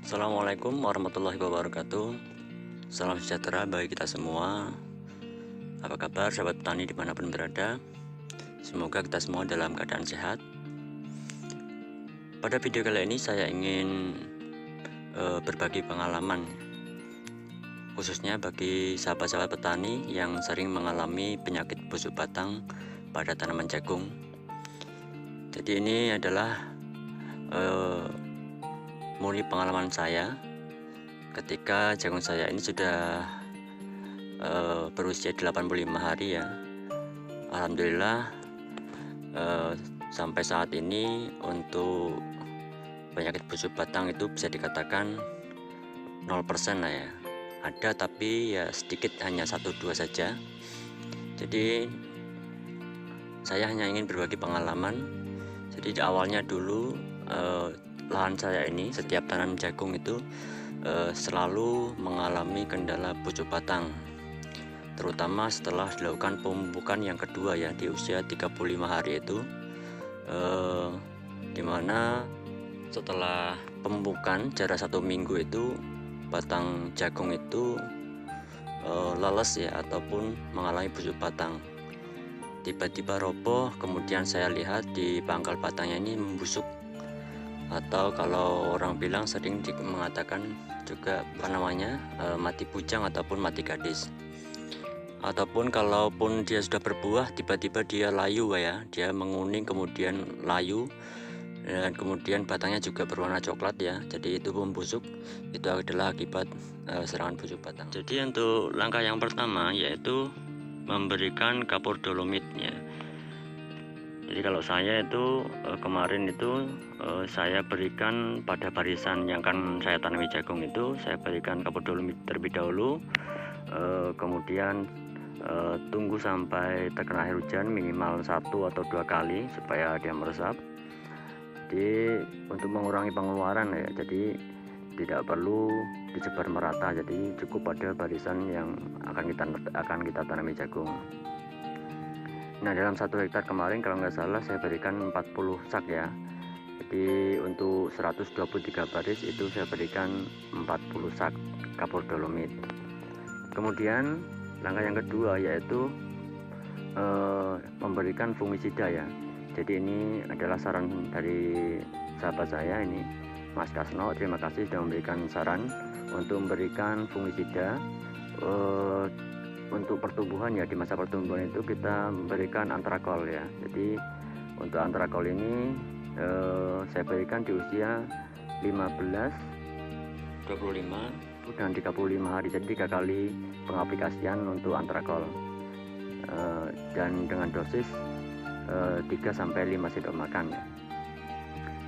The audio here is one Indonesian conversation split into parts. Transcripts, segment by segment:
Assalamualaikum warahmatullahi wabarakatuh. Salam sejahtera bagi kita semua. Apa kabar sahabat petani dimanapun berada? Semoga kita semua dalam keadaan sehat. Pada video kali ini saya ingin berbagi pengalaman, khususnya bagi sahabat-sahabat petani yang sering mengalami penyakit busuk batang pada tanaman jagung. Jadi ini adalah murni pengalaman saya ketika jagung saya ini sudah berusia 85 hari ya. Alhamdulillah sampai saat ini untuk penyakit busuk batang itu bisa dikatakan 0% lah ya. Ada tapi ya sedikit, hanya 1-2 saja. Jadi saya hanya ingin berbagi pengalaman. Jadi awalnya dulu lahan saya ini, setiap tanam jagung itu selalu mengalami kendala busuk batang, terutama setelah dilakukan pemupukan yang kedua ya di usia 35 hari itu, dimana setelah pemupukan jarak 1 minggu itu batang jagung itu leles ya, ataupun mengalami busuk batang, tiba-tiba roboh. Kemudian saya lihat di pangkal batangnya ini membusuk, atau kalau orang bilang sering mengatakan juga mati bujang ataupun mati gadis. Ataupun kalaupun dia sudah berbuah, tiba-tiba dia layu ya, dia menguning kemudian layu, dan kemudian batangnya juga berwarna coklat ya. Jadi itu membusuk, itu adalah akibat serangan busuk batang. Jadi untuk langkah yang pertama yaitu memberikan kapur dolomit ya. Jadi kalau saya itu kemarin itu saya berikan pada barisan yang kan saya tanami jagung itu, saya berikan kapur dolomit terlebih dahulu, kemudian tunggu sampai terkena air hujan minimal 1 atau 2 kali supaya dia meresap. Jadi untuk mengurangi pengeluaran ya, jadi tidak perlu disebar merata, jadi cukup pada barisan yang akan kita tanami jagung. Nah, dalam 1 hektar kemarin kalau nggak salah saya berikan 40 sak ya. Jadi untuk 123 baris itu saya berikan 40 sak kapur dolomit. Kemudian langkah yang kedua yaitu memberikan fungisida ya. Jadi ini adalah saran dari sahabat saya ini, Mas Kasno. Terima kasih sudah memberikan saran untuk memberikan fungisida untuk pertumbuhan ya. Di masa pertumbuhan itu kita memberikan antrakol ya. Jadi untuk antrakol ini saya berikan di usia 15, 25 dan 35 hari, jadi 3 kali pengaplikasian untuk antrakol, dan dengan dosis 3-5 sendok makan ya.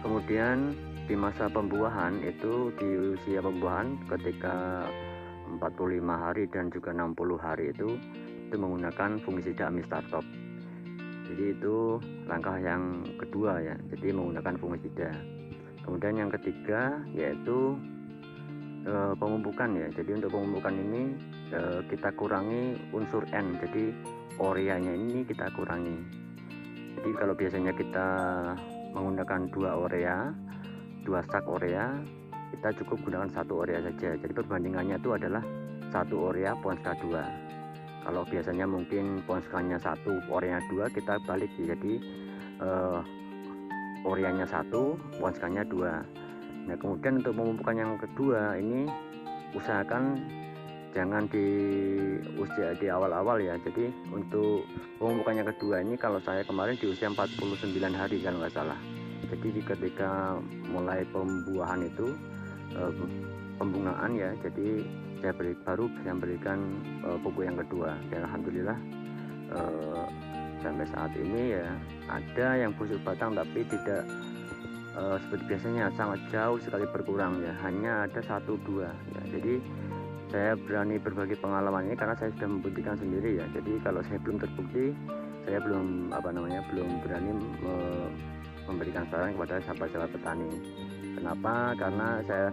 Kemudian di masa pembuahan itu, di usia pembuahan ketika 45 hari dan juga 60 hari itu menggunakan fungisida Amistartop. Jadi itu langkah yang kedua ya, jadi menggunakan fungisida. Kemudian yang ketiga yaitu pemupukan ya. Jadi untuk pemupukan ini kita kurangi unsur N, jadi ureanya ini kita kurangi. Jadi kalau biasanya kita menggunakan 2 sak urea, kita cukup gunakan 1 urea saja. Jadi perbandingannya itu adalah 1 urea Ponska 2. Kalau biasanya mungkin Ponskanya 1 ureanya 2, kita balik ya. Jadi ureanya 1, Ponskanya 2. Nah, kemudian untuk pemupukan yang kedua ini usahakan jangan di awal-awal ya. Jadi untuk pemupukan yang kedua ini kalau saya kemarin di usia 49 hari kalau nggak salah. Jadi ketika mulai pembuahan itu, pembungaan ya, jadi saya baru berikan pupuk yang kedua, dan alhamdulillah sampai saat ini ya ada yang busuk batang tapi tidak seperti biasanya, sangat jauh sekali berkurang ya, hanya ada 1-2 ya. Jadi saya berani berbagi pengalaman ini karena saya sudah membuktikan sendiri ya. Jadi kalau saya belum terbukti, saya belum berani memberikan saran kepada sahabat-sahabat petani. Kenapa? Karena saya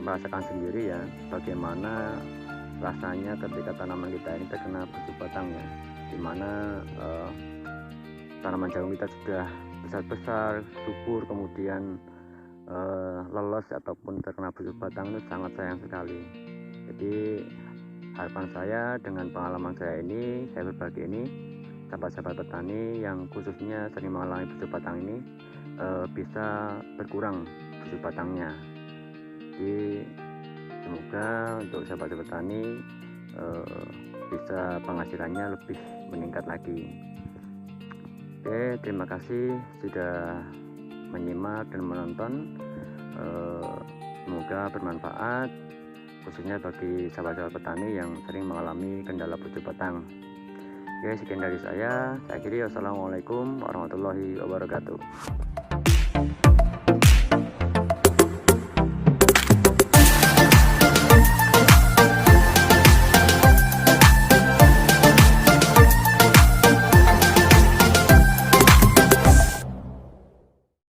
merasakan sendiri ya bagaimana rasanya ketika tanaman kita ini terkena busuk batang ya, dimana tanaman jagung kita sudah besar-besar, subur, kemudian lolos ataupun terkena busuk batang itu sangat sayang sekali. Jadi harapan saya dengan pengalaman saya ini, saya berbagi ini, sahabat-sahabat petani yang khususnya sering mengalami busuk batang ini bisa berkurang busuk batangnya. Jadi semoga untuk sahabat-sahabat petani bisa penghasilannya lebih meningkat lagi. Oke, terima kasih sudah menyimak dan menonton. Semoga bermanfaat khususnya bagi sahabat-sahabat petani yang sering mengalami kendala busuk batang. Oke, sekian dari saya. Saya akhiri. Wassalamualaikum warahmatullahi wabarakatuh.